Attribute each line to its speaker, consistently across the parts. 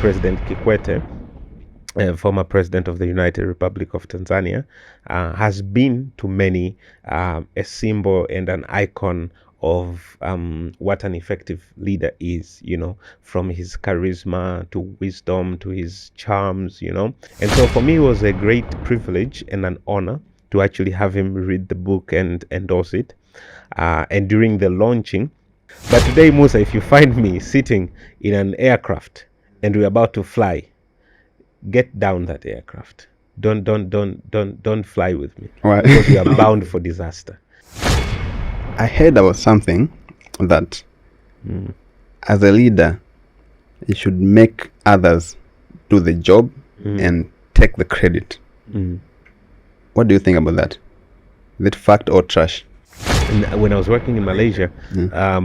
Speaker 1: President Kikwete, former president of the United Republic of Tanzania, has been to many a symbol and an icon of what an effective leader is, from his charisma to wisdom to his charms. And so for me, it was a great privilege and an honor to actually have him read the book and endorse it. And during the launching, but today, Musa, if you find me sitting in an aircraft and we're about to fly, get down that aircraft. Don't fly with me.
Speaker 2: Why?
Speaker 1: Because you are bound for disaster.
Speaker 2: I heard about something that as a leader, you should make others do the job and take the credit. What do you think about that? Is it fact or trash?
Speaker 1: And when I was working in Malaysia, I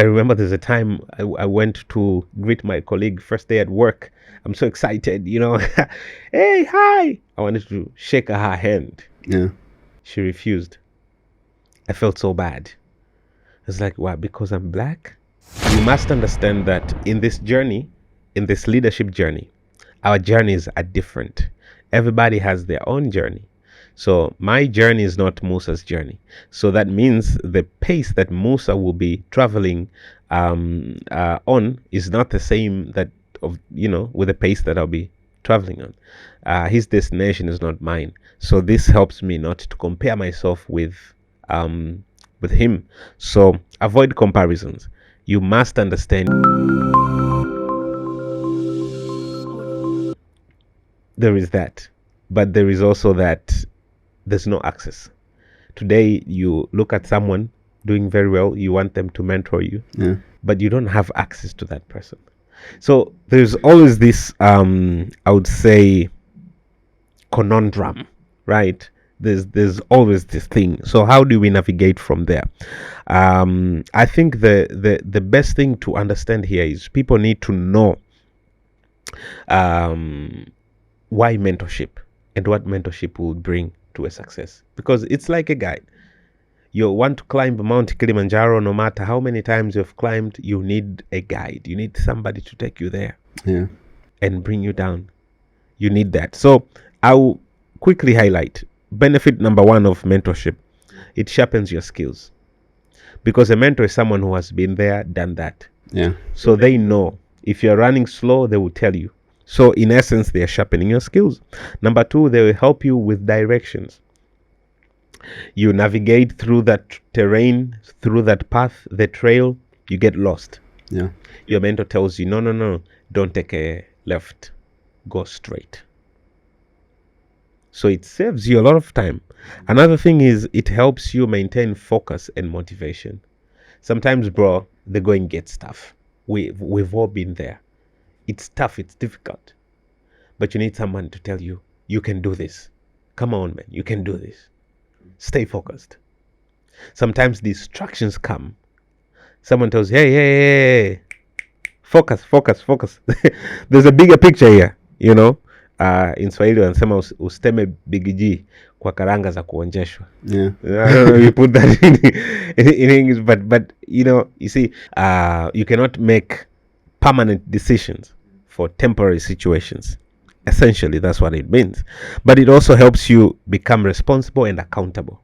Speaker 1: remember there's a time I went to greet my colleague first day at work. I'm so excited, Hey, hi! I wanted to shake her hand.
Speaker 2: Yeah.
Speaker 1: She refused. I felt so bad. It's like, why? Because I'm black? You must understand that in this journey, in this leadership journey, our journeys are different. Everybody has their own journey. So my journey is not Musa's journey. So that means the pace that Musa will be traveling on is not the same with the pace that I'll be traveling on. His destination is not mine. So this helps me not to compare myself with him. So avoid comparisons. You must understand there is that, but there is also that there's no access. Today, you look at someone doing very well, you want them to mentor you, but you don't have access to that person. So there's always this, I would say, conundrum, right? There's always this thing. So how do we navigate from there? I think the best thing to understand here is people need to know why mentorship and what mentorship will bring to a success, because it's like a guide. You want to climb Mount Kilimanjaro, no matter how many times you've climbed, you need a guide. You need somebody to take you there and bring you down. You need that. So I'll quickly highlight benefit number one of mentorship. It sharpens your skills, because a mentor is someone who has been there, done that. So they know if you're running slow, they will tell you. So in essence, they are sharpening your skills. Number two, they will help you with directions. You navigate through that terrain, through that path, the trail, you get lost. Your mentor tells you, no, don't take a left, go straight. So it saves you a lot of time. Another thing is it helps you maintain focus and motivation. Sometimes, bro, the going gets tough. We've all been there. It's tough, it's difficult. But you need someone to tell you, you can do this. Come on, man, you can do this. Stay focused. Sometimes distractions come. Someone tells you, hey, focus. There's a bigger picture here, in Swahili wanasema usiteme bigiji kwa karanga za kuonjeshwa. I don't know if you put that in English, but you see, you cannot make permanent decisions for temporary situations. Essentially, that's what it means. But it also helps you become responsible and accountable.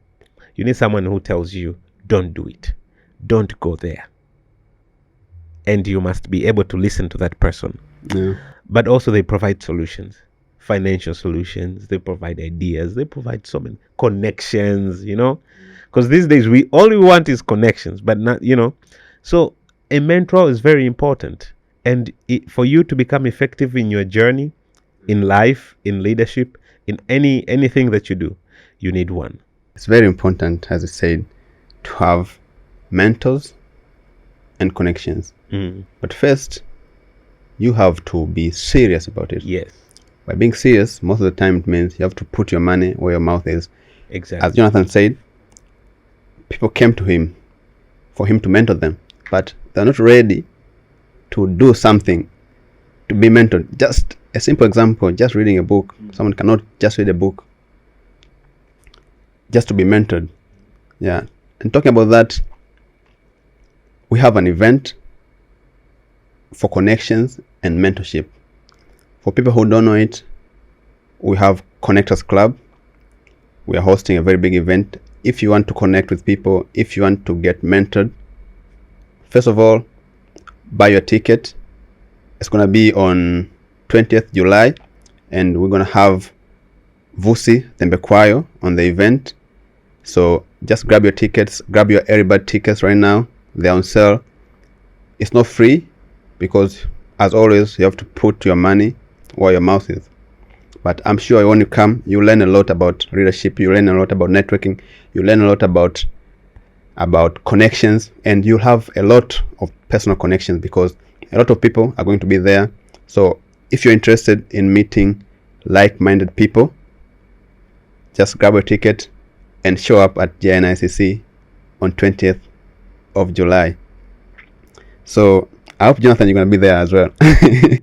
Speaker 1: You need someone who tells you, don't do it. Don't go there. And you must be able to listen to that person. But also they provide solutions, financial solutions. They provide ideas. They provide so many connections, because these days all we want is connections, but not, So a mentor is very important. And for you to become effective in your journey, in life, in leadership, in anything that you do, you need one.
Speaker 2: It's very important, as I said, to have mentors and connections. But first, you have to be serious about it.
Speaker 1: Yes.
Speaker 2: By being serious, most of the time it means you have to put your money where your mouth is.
Speaker 1: Exactly.
Speaker 2: As Jonathan said, people came to him for him to mentor them, but they're not ready to do something to be mentored. Just a simple example, just reading a book. Someone cannot just read a book just to be mentored. And talking about that, we have an event for connections and mentorship. For people who don't know it, we have Connectors Club. We are hosting a very big event. If you want to connect with people, if you want to get mentored, first of all, buy your ticket. It's going to be on 20th July, and we're going to have Vusi Tembekwayo on the event. So just grab your tickets, grab your early bird tickets right now. They're on sale. It's not free because, as always, you have to put your money where your mouth is. But I'm sure when you come, you learn a lot about leadership, you learn a lot about networking, you learn a lot about connections, and you'll have a lot of personal connections because a lot of people are going to be there. So if you're interested in meeting like-minded people, just grab a ticket and show up at JNICC on 20th of July. So I hope, Jonathan, you're going to be there as well.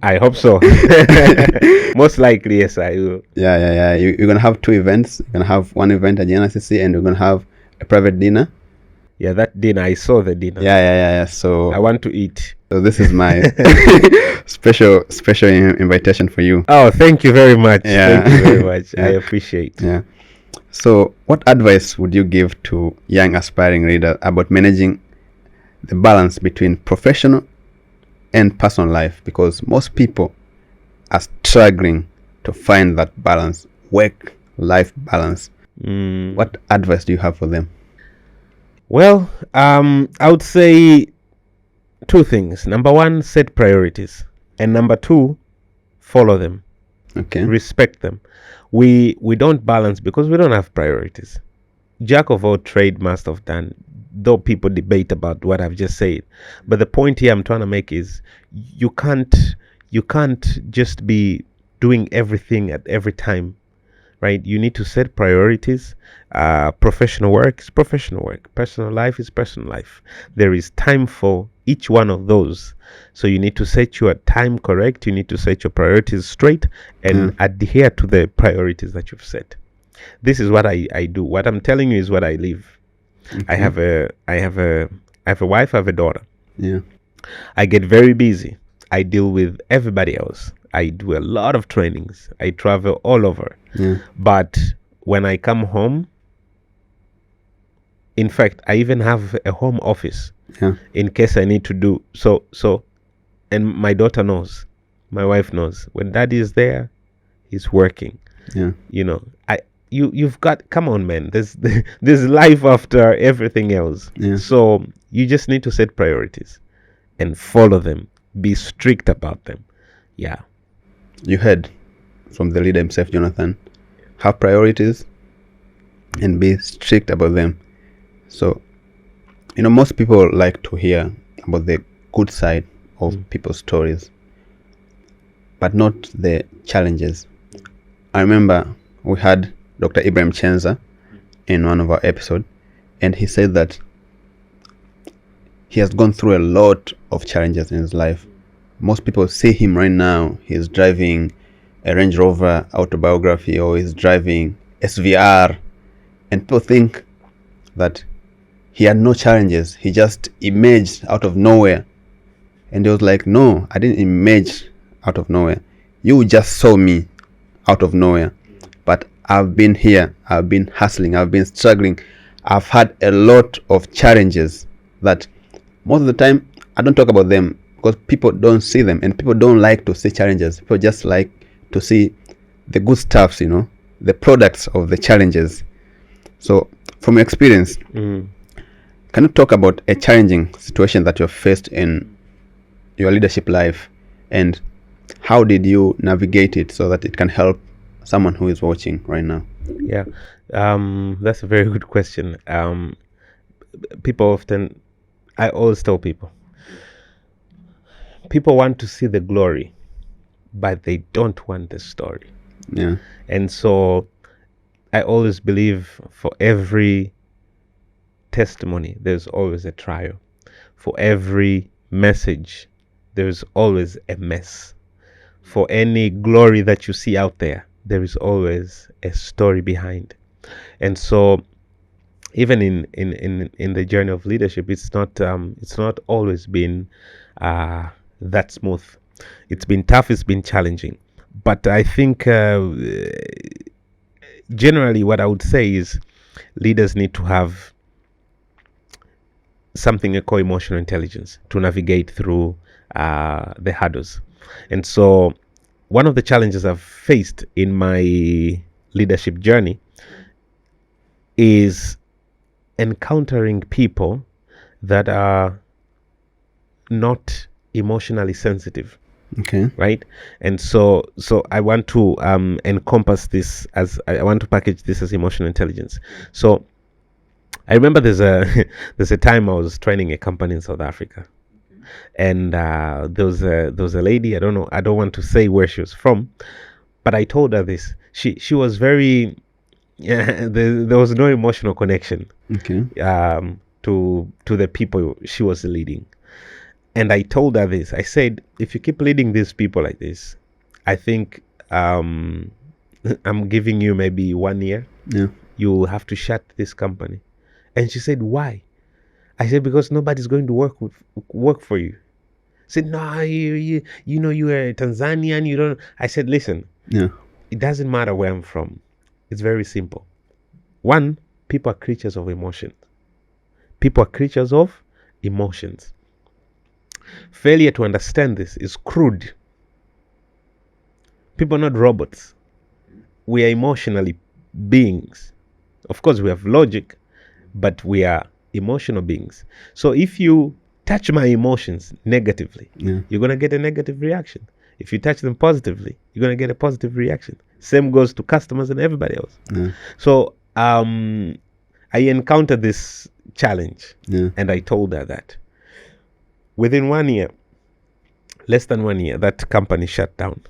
Speaker 1: I hope so. Most likely, yes, I will.
Speaker 2: Yeah. You're going to have two events. You're going to have one event at JNICC, and you're going to have a private dinner.
Speaker 1: Yeah, that dinner, I saw the dinner.
Speaker 2: Yeah. So
Speaker 1: I want to eat.
Speaker 2: So this is my special invitation for you.
Speaker 1: Oh, thank you very much.
Speaker 2: Yeah.
Speaker 1: Thank you very much.
Speaker 2: Yeah.
Speaker 1: I appreciate.
Speaker 2: Yeah. So what advice would you give to young aspiring leaders about managing the balance between professional and personal life? Because most people are struggling to find that balance, work-life balance. What advice do you have for them?
Speaker 1: Well, I would say two things. Number one, set priorities. And number two, follow them.
Speaker 2: Okay.
Speaker 1: Respect them. We don't balance because we don't have priorities. Jack of all trade, master of none, though people debate about what I've just said. But the point here I'm trying to make is you can't just be doing everything at every time, right? You need to set priorities. Professional work is professional work. Personal life is personal life. There is time for each one of those. So you need to set your time correct. You need to set your priorities straight and adhere to the priorities that you've set. This is what I do. What I'm telling you is what I live. Okay. I have a wife, I have a daughter.
Speaker 2: Yeah.
Speaker 1: I get very busy. I deal with everybody else. I do a lot of trainings. I travel all over.
Speaker 2: Yeah.
Speaker 1: But when I come home, in fact, I even have a home office in case I need to do so. And my daughter knows, my wife knows, when daddy is there, he's working.
Speaker 2: Yeah.
Speaker 1: You know, you've got, come on, man, there's life after everything else.
Speaker 2: Yeah.
Speaker 1: So you just need to set priorities and follow them. Be strict about them. Yeah.
Speaker 2: You heard from the leader himself, Jonathan. Have priorities and be strict about them. So, most people like to hear about the good side of people's stories, but not the challenges. I remember we had Dr. Ibrahim Chenza in one of our episodes, and he said that he has gone through a lot of challenges in his life. Most people see him right now, he's driving a Range Rover autobiography, or he's driving SVR, and people think that he had no challenges. He just emerged out of nowhere. And he was like, no, I didn't emerge out of nowhere. You just saw me out of nowhere. But I've been here. I've been hustling. I've been struggling. I've had a lot of challenges that most of the time I don't talk about them because people don't see them, and people don't like to see challenges. People just like to see the good stuffs, the products of the challenges. So from your experience, can you talk about a challenging situation that you faced in your leadership life, and how did you navigate it so that it can help someone who is watching right now?
Speaker 1: Yeah, that's a very good question. I always tell people want to see the glory, but they don't want the story.
Speaker 2: Yeah.
Speaker 1: And so I always believe for every testimony, there's always a trial. For every message, there's always a mess. For any glory that you see out there, there is always a story behind. And so even in the journey of leadership, it's not always been that smooth. It's been tough, it's been challenging. But I think generally what I would say is leaders need to have something I call emotional intelligence to navigate through the hurdles. And so, one of the challenges I've faced in my leadership journey is encountering people that are not emotionally sensitive.
Speaker 2: Okay.
Speaker 1: Right. And so I want to encompass this as I want to package this as emotional intelligence. So I remember there's a time I was training a company in South Africa, and there was a lady. I don't want to say where she was from, but I told her this. She was very yeah. There was no emotional connection
Speaker 2: Okay.
Speaker 1: To the people she was leading, and I told her this. I said, if you keep leading these people like this, I think I'm giving you maybe 1 year.
Speaker 2: Yeah.
Speaker 1: You will have to shut this company. And she said, why? I said, because nobody's going to work for you. She said, no, you know, you are Tanzanian. You don't. I said, listen,
Speaker 2: Yeah.
Speaker 1: it doesn't matter where I'm from. It's very simple. One, people are creatures of emotion. People are creatures of emotions. Failure to understand this is crude. People are not robots. We are emotionally beings. Of course, we have logic, but we are emotional beings. So if you touch my emotions negatively,
Speaker 2: Yeah.
Speaker 1: you're going to get a negative reaction. If you touch them positively, you're going to get a positive reaction. Same goes to customers and everybody else.
Speaker 2: Yeah.
Speaker 1: So I encountered this challenge,
Speaker 2: Yeah.
Speaker 1: and I told her that within 1 year, less than 1 year, that company shut down.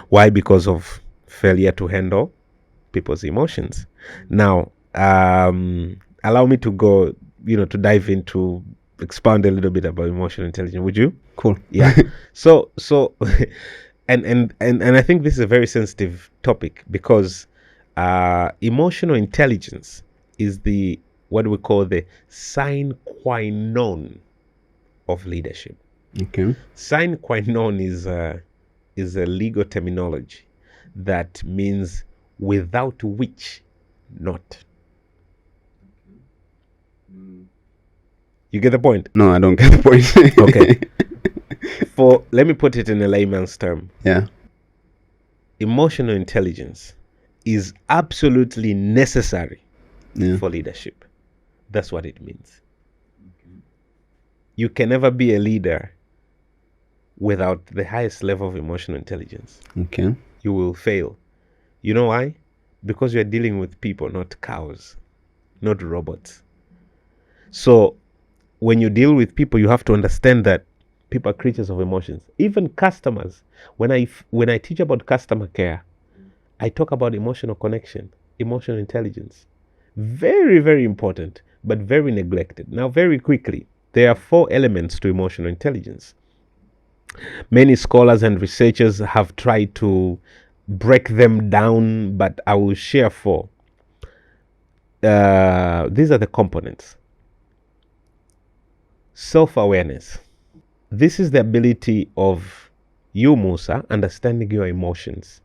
Speaker 1: Why? Because of failure to handle people's emotions. Now, allow me to go, to dive into, expand a little bit about emotional intelligence. Would you?
Speaker 2: Cool.
Speaker 1: Yeah. So, and I think this is a very sensitive topic because emotional intelligence is what we call the sine qua non of leadership.
Speaker 2: Okay.
Speaker 1: Sine qua non is a legal terminology that means without which not. You get the point?
Speaker 2: No, I don't get the point.
Speaker 1: Okay. Let me put it in a layman's term.
Speaker 2: Yeah.
Speaker 1: Emotional intelligence is absolutely necessary
Speaker 2: Yeah.
Speaker 1: for leadership. That's what it means. You can never be a leader without the highest level of emotional intelligence.
Speaker 2: Okay.
Speaker 1: You will fail. You know why? Because you're dealing with people, not cows, not robots. So when you deal with people, you have to understand that people are creatures of emotions. Even customers, when I teach about customer care, I talk about emotional connection, emotional intelligence. Very, very important, but very neglected. Now, very quickly, there are 4 elements to emotional intelligence. Many scholars and researchers have tried to break them down, but I will share 4. These are the components. Self-awareness. This is the ability of you, Musa, understanding your emotions,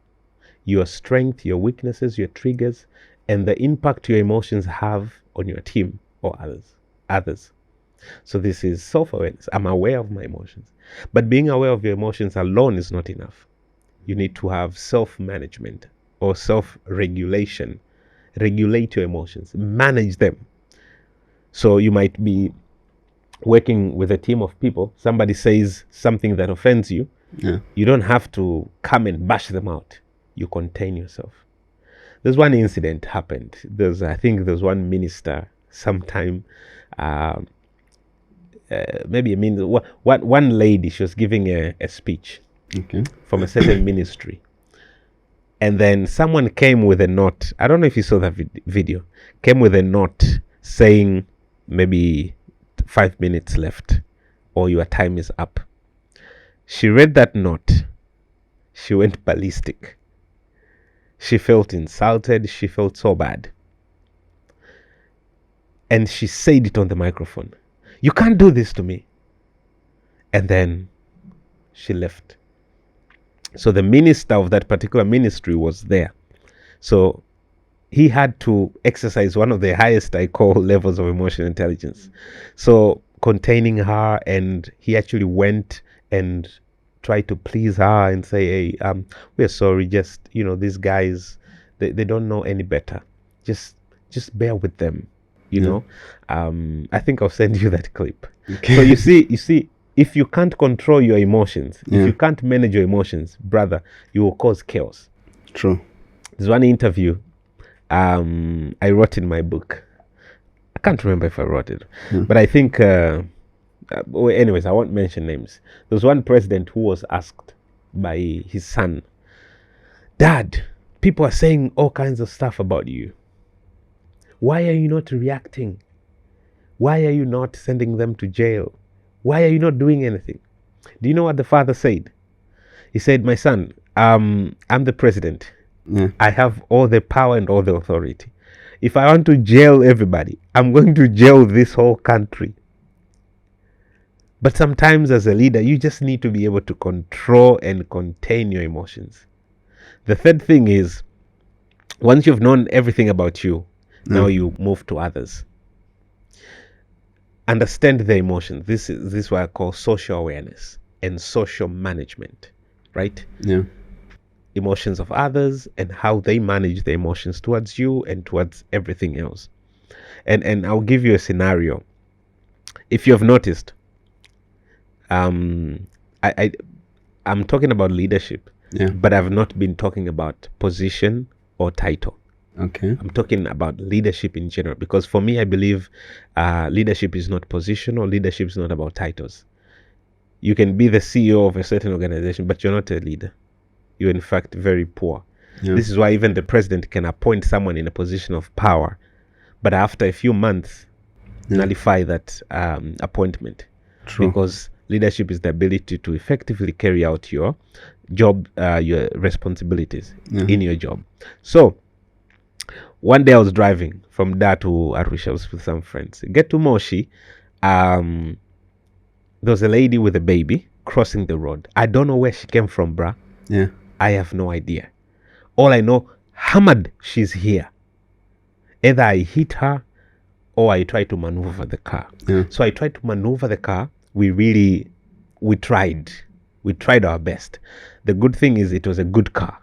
Speaker 1: your strength, your weaknesses, your triggers, and the impact your emotions have on your team or others. So this is self-awareness. I'm aware of my emotions. But being aware of your emotions alone is not enough. You need to have self-management or self-regulation. Regulate your emotions. Manage them. So you might be working with a team of people. Somebody says something that offends you.
Speaker 2: Yeah.
Speaker 1: You don't have to come and bash them out. You contain yourself. There's one incident happened. I think there's one minister sometime, maybe one lady, she was giving a speech
Speaker 2: Okay.
Speaker 1: from a certain ministry. And then someone came with a note. I don't know if you saw that video. Came with a note saying maybe 5 minutes left or your time is up. She read that note. She went ballistic. She felt insulted. She felt so bad. And she said it on the microphone. You can't do this to me. And then she left. So the minister of that particular ministry was there. So he had to exercise one of the highest, I call, levels of emotional intelligence. So containing her, and he actually went and tried to please her and say, hey, we're sorry, just, these guys, they don't know any better. Just bear with them, know. I think I'll send you that clip.
Speaker 2: Okay.
Speaker 1: So you see, if you can't control your emotions, if you can't manage your emotions, brother, you will cause chaos.
Speaker 2: True.
Speaker 1: There's one interview I wrote in my book. I can't remember if I wrote it, but I think, anyways, I won't mention names. There was one president who was asked by his son, Dad, people are saying all kinds of stuff about you. Why are you not reacting? Why are you not sending them to jail? Why are you not doing anything? Do you know what the father said? He said, my son, I'm the president. I have all the power and all the authority. If I want to jail everybody, I'm going to jail this whole country. But sometimes as a leader, you just need to be able to control and contain your emotions. The third thing is, once you've known everything about you, now you move to others. Understand their emotions. This is what I call social awareness and social management, right?
Speaker 2: Yeah.
Speaker 1: Emotions of others and how they manage the emotions towards you and towards everything else. And I'll give you a scenario. If you have noticed, I'm talking about leadership, but I've not been talking about position or title.
Speaker 2: Okay.
Speaker 1: I'm talking about leadership in general, because for me, I believe leadership is not position, or leadership is not about titles. You can be the CEO of a certain organization, but you're not a leader. You're in fact very poor. This is why even the president can appoint someone in a position of power, but after a few months, nullify that appointment.
Speaker 2: True.
Speaker 1: Because leadership is the ability to effectively carry out your job, your responsibilities in your job. So one day I was driving from Dar to Arusha. I was with some friends. Get to Moshi, there was a lady with a baby crossing the road. I don't know where she came from, bruh.
Speaker 2: Yeah.
Speaker 1: I have no idea. All I know, hammered, she's here. Either I hit her or I tried to maneuver the car. So I tried to maneuver the car. We tried our best. The good thing is it was a good car,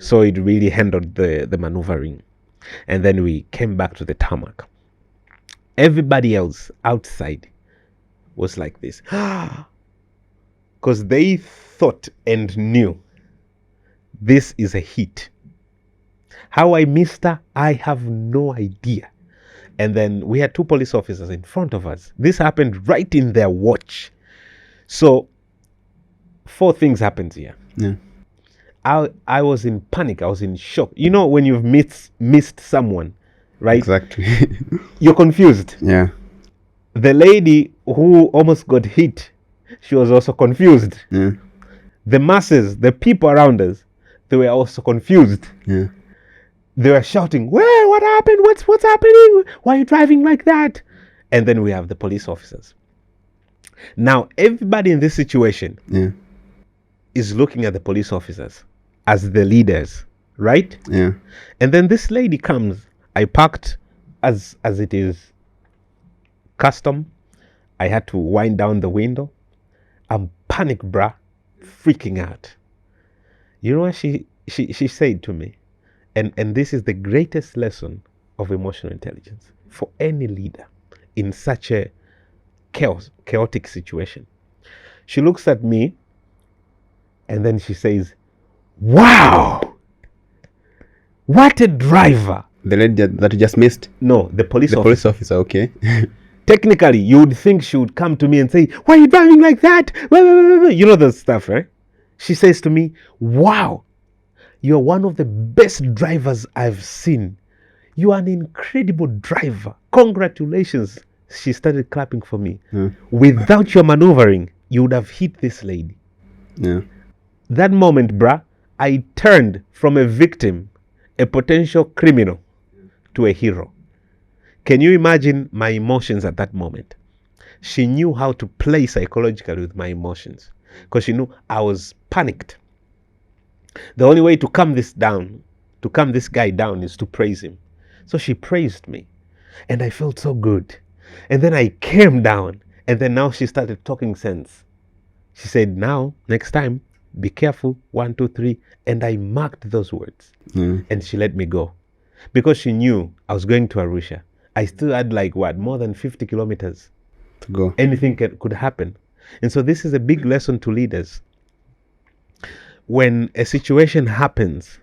Speaker 1: so it really handled the maneuvering. And then we came back to the tarmac. Everybody else outside was like this, because they thought and knew this is a hit. How I missed her, I have no idea. And then we had two police officers in front of us. This happened right in their watch. So 4 things happened here. I was in panic. I was in shock. You know when you've missed someone, right?
Speaker 2: Exactly.
Speaker 1: You're confused.
Speaker 2: Yeah.
Speaker 1: The lady who almost got hit, she was also confused.
Speaker 2: Yeah.
Speaker 1: The masses, the people around us, they were also confused.
Speaker 2: Yeah.
Speaker 1: They were shouting, "Where? What happened? What's happening? Why are you driving like that?" And then we have the police officers. Now everybody in this situation is looking at the police officers as the leaders, right?
Speaker 2: Yeah.
Speaker 1: And then this lady comes. I parked as it is custom. I had to wind down the window. I'm panic, bruh, freaking out. You know what she said to me? And this is the greatest lesson of emotional intelligence for any leader in such a chaotic situation. She looks at me and then she says, "Wow, what a driver."
Speaker 2: The lady that you just missed?
Speaker 1: No, the police officer.
Speaker 2: Police officer, okay.
Speaker 1: Technically, you would think she would come to me and say, "Why are you driving like that?" You know the stuff, right? She says to me, "Wow, you're one of the best drivers I've seen. You are an incredible driver. Congratulations." She started clapping for me. Without your maneuvering, you would have hit this lady.
Speaker 2: Yeah.
Speaker 1: That moment, bruh, I turned from a victim, a potential criminal, to a hero. Can you imagine my emotions at that moment? she knew how to play psychologically with my emotions, because she knew I was panicked. The only way to calm this guy down, is to praise him. So she praised me, and I felt so good. And then I came down, and then now she started talking sense. She said, now, next time, be careful, 1, 2, 3. And I marked those words. And she let me go. Because she knew I was going to Arusha. I still had more than 50 kilometers
Speaker 2: to go.
Speaker 1: Anything could happen. And so this is a big lesson to leaders. When a situation happens,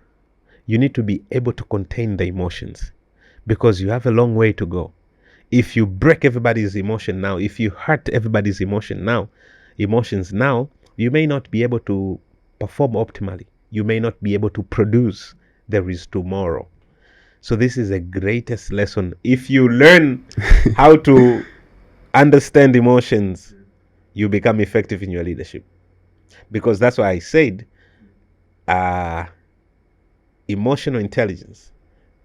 Speaker 1: you need to be able to contain the emotions, because you have a long way to go. If you break everybody's emotion now, if you hurt everybody's emotions now, you may not be able to perform optimally. You may not be able to produce. There is tomorrow. So this is the greatest lesson. If you learn how to understand emotions, you become effective in your leadership. Because that's why I said emotional intelligence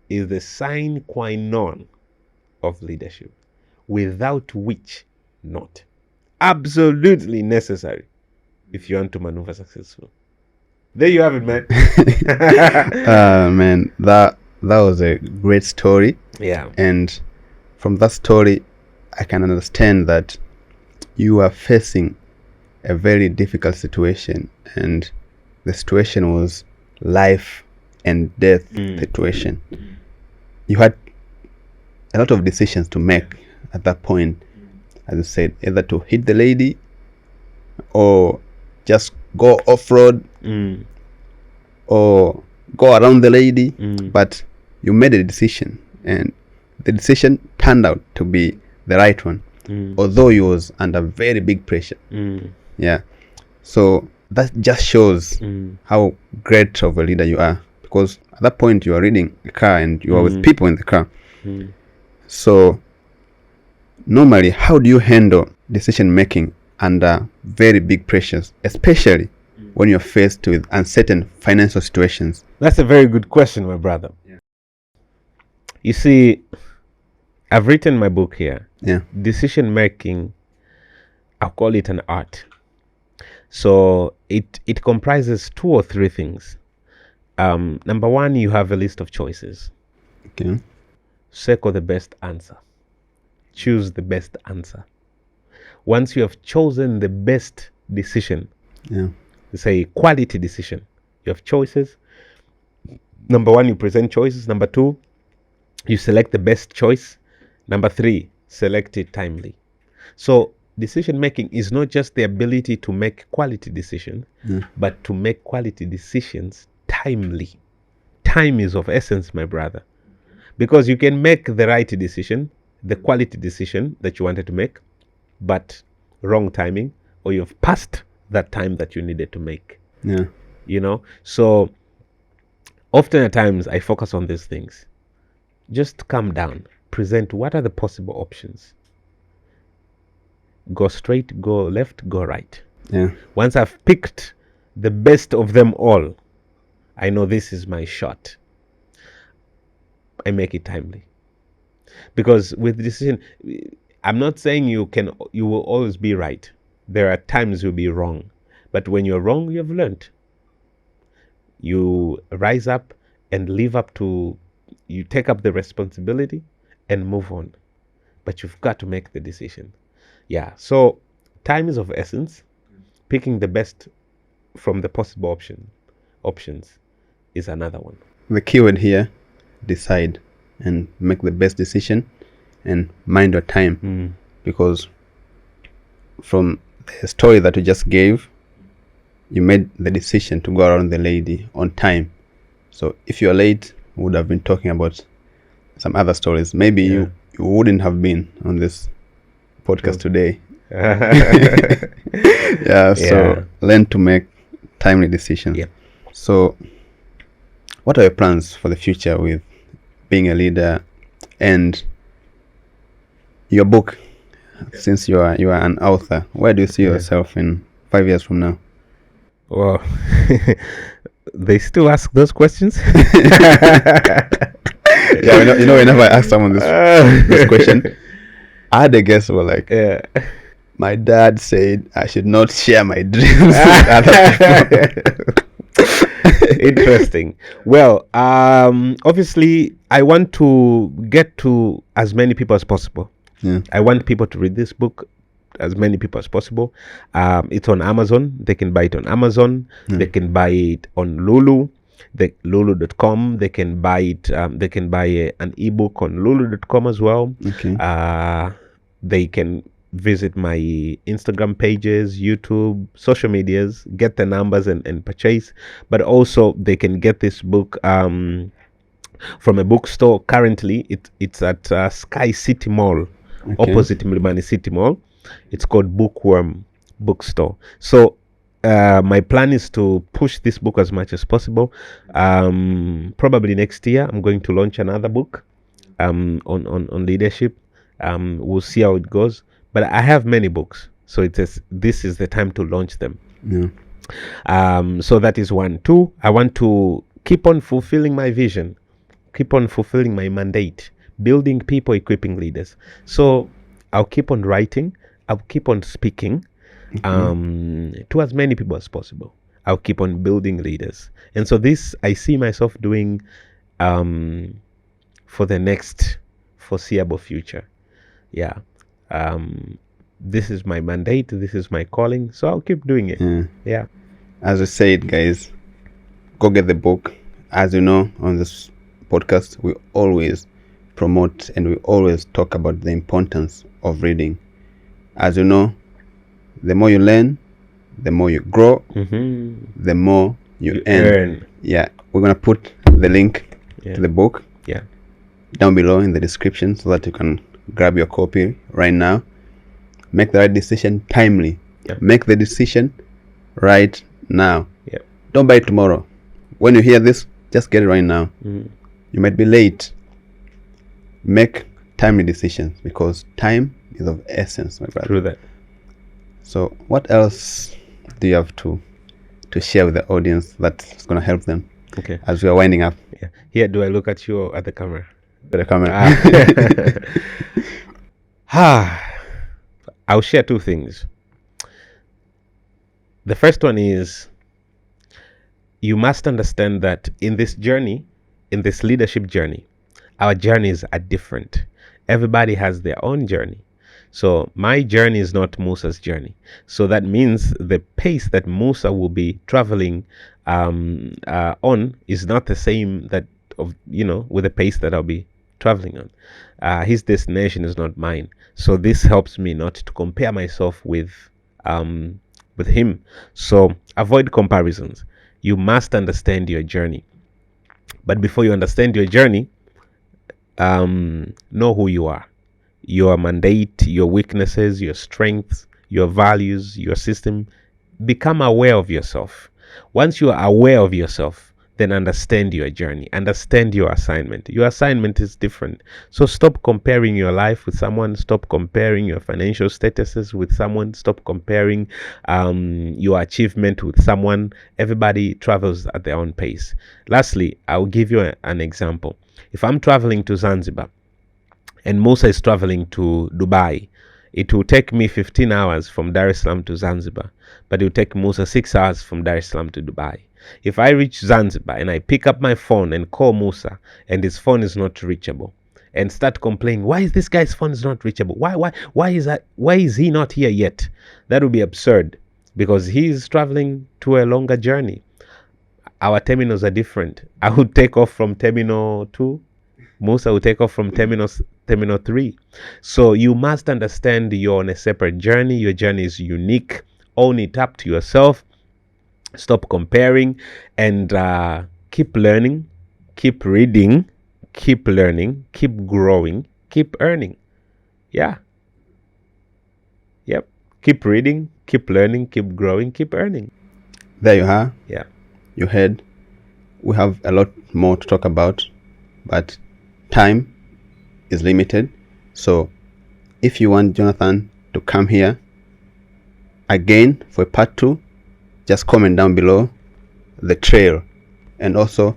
Speaker 1: is the sine qua non of leadership, without which not. Absolutely necessary if you want to maneuver successful. There you have it, man.
Speaker 2: Man, that was a great story.
Speaker 1: Yeah.
Speaker 2: And from that story, I can understand that you are facing a very difficult situation, and the situation was life and death situation. You had a lot of decisions to make at that point, as you said, either to hit the lady or just go off-road or go around the lady. But you made a decision, and the decision turned out to be the right one, although you was under very big pressure. Yeah. So that just shows how great of a leader you are, because at that point you are reading a car and you are with people in the car. So normally, how do you handle decision making under very big pressures, especially when you're faced with uncertain financial situations?
Speaker 1: That's a very good question, my brother. You see, I've written my book here. Decision making, I'll call it an art. So it comprises 2 or 3 things. Number 1, you have a list of choices.
Speaker 2: Okay.
Speaker 1: Circle the best answer. Choose the best answer. Once you have chosen the best decision, it's a quality decision. You have choices. Number 1, you present choices. Number 2, you select the best choice. Number 3, select it timely. So decision making is not just the ability to make quality decisions, but to make quality decisions timely. Time is of essence, my brother, because you can make the right decision, the quality decision that you wanted to make, but wrong timing, or you've passed that time that you needed to make. So often at times I focus on these things. Just calm down, present what are the possible options. Go straight, go left, go right. Once I've picked the best of them all, I know this is my shot. I make it timely. Because with decision, I'm not saying you will always be right. There are times you'll be wrong. But when you're wrong, you have learned. You rise up and you take up the responsibility and move on. But you've got to make the decision. So time is of essence. Picking the best from the possible options is another one.
Speaker 2: The keyword here, decide and make the best decision and mind your time. Because from the story that you just gave, you made the decision to go around the lady on time. So if you're late, we would have been talking about some other stories. Maybe you wouldn't have been on this podcast today. So learn to make timely decisions. So what are your plans for the future with being a leader and your book? Since you are an author, where do you see yourself in 5 years from now?
Speaker 1: Well, they still ask those questions.
Speaker 2: Whenever I ask someone this question, I had a guest who were like,
Speaker 1: Yeah.
Speaker 2: my dad said I should not share my dreams with other people.
Speaker 1: Interesting. Well, obviously, I want to get to as many people as possible.
Speaker 2: Yeah.
Speaker 1: I want people to read this book, as many people as possible. It's on Amazon. They can buy it on Amazon. They can buy it on Lulu, lulu.com. They can buy it. They can buy an ebook on lulu.com as well.
Speaker 2: Okay.
Speaker 1: They can visit my Instagram pages, YouTube, social medias, get the numbers and purchase. But also they can get this book from a bookstore. Currently, it's at Sky City Mall, opposite Mlimani City Mall. It's called Bookworm Bookstore. So my plan is to push this book as much as possible. Probably next year, I'm going to launch another book on leadership. We'll see how it goes. But I have many books, so this is the time to launch them.
Speaker 2: Yeah.
Speaker 1: So that is one. Two, I want to keep on fulfilling my vision, keep on fulfilling my mandate, building people, equipping leaders. So I'll keep on writing, I'll keep on speaking to as many people as possible. I'll keep on building leaders. And so this I see myself doing for the next foreseeable future. Yeah. This is my mandate, this is my calling, so I'll keep doing it. Yeah.
Speaker 2: As I said, guys, go get the book. As you know, on this podcast, we always promote and we always talk about the importance of reading. As you know, the more you learn, the more you grow, the more you earn. Yeah, we're gonna put the link to the book down below in the description so that you can grab your copy right now. Make the right decision timely. Make the decision right now. Don't buy it tomorrow. When you hear this, just get it right now. You might be late. Make timely decisions because time is of essence, my brother.
Speaker 1: True that.
Speaker 2: So what else do you have to share with the audience that's going to help them as we are winding up?
Speaker 1: Here, do I look at you or at the camera?
Speaker 2: At the camera.
Speaker 1: I'll share two things. The first one is you must understand that in this journey, in this leadership journey, our journeys are different. Everybody has their own journey. So my journey is not Musa's journey. So that means the pace that Musa will be traveling on is not the same that with the pace that I'll be traveling on. His destination is not mine. So this helps me not to compare myself with him. So avoid comparisons. You must understand your journey. But before you understand your journey, know who you are. Your mandate, your weaknesses, your strengths, your values, your system. Become aware of yourself. Once you are aware of yourself, then understand your journey. Understand your assignment. Your assignment is different. So stop comparing your life with someone. Stop comparing your financial statuses with someone. Stop comparing your achievement with someone. Everybody travels at their own pace. Lastly, I'll give you an example. If I'm traveling to Zanzibar and Musa is traveling to Dubai, it will take me 15 hours from Dar es Salaam to Zanzibar, but it will take Musa 6 hours from Dar es Salaam to Dubai. If I reach Zanzibar and I pick up my phone and call Musa and his phone is not reachable and start complaining, why is this guy's phone is not reachable? Why is he not here yet? That would be absurd because he's traveling to a longer journey. Our terminals are different. I would take off from Terminal 2. Musa will take off from Terminal 3. So you must understand you're on a separate journey. Your journey is unique. Own it up to yourself. Stop comparing and keep learning, keep reading, keep learning, keep growing, keep earning. Yep. Keep reading, keep learning, keep growing, keep earning.
Speaker 2: There you are.
Speaker 1: Yeah.
Speaker 2: You heard. We have a lot more to talk about, but time is limited. So if you want Jonathan to come here again for part 2, just comment down below the trail. And also,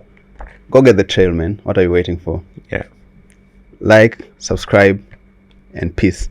Speaker 2: go get the trail, man. What are you waiting for?
Speaker 1: Yeah.
Speaker 2: Like, subscribe, and peace.